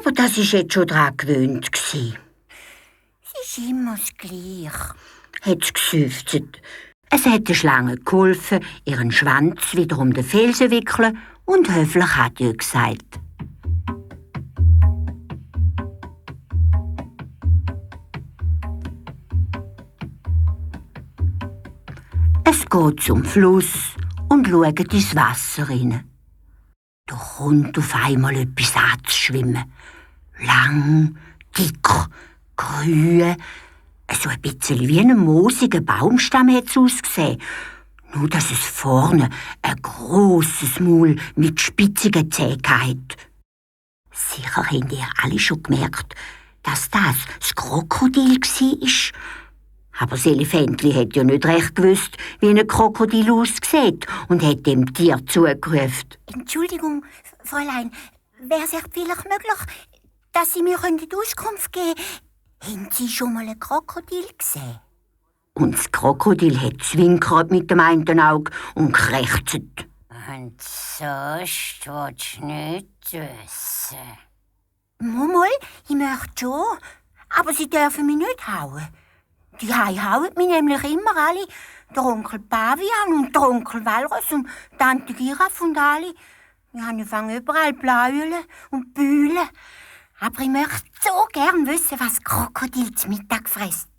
Aber das war jetzt schon daran gewöhnt. Es ist immer das Gleiche, Hat es geseufzt. Es hat der Schlange geholfen, ihren Schwanz wieder um den Felsen wickeln und höflich Adieu gesagt. Es geht zum Fluss und schaut ins Wasser rein. Da kommt auf einmal etwas anzuschwimmen. Lang, dick, grün. So ein bisschen wie ein moosiger Baumstamm hat es ausgesehen. Nur, dass es vorne ein grosses Maul mit spitzigen Zähnen hat. Sicher habt ihr alle schon gemerkt, dass das Krokodil war. Aber das Elefantli hat ja nicht recht gewusst, wie ein Krokodil aussieht und hat dem Tier zugerufen. Entschuldigung, Fräulein, wäre es vielleicht möglich, dass Sie mir Auskunft geben können? Haben Sie schon mal ein Krokodil gesehen? Und das Krokodil hat zwinkert mit dem einen Auge und krächzt. Und so steht's nicht wissen. Mal, ich möchte schon, aber Sie dürfen mich nicht hauen. Die hauen mich nämlich immer alle. Der Onkel Pavian und der Onkel Walross und die Tante Giraffe und alle. Ich fange überall bläulen und bühlen. Aber ich möchte so gern wissen, was Krokodil zu Mittag frisst.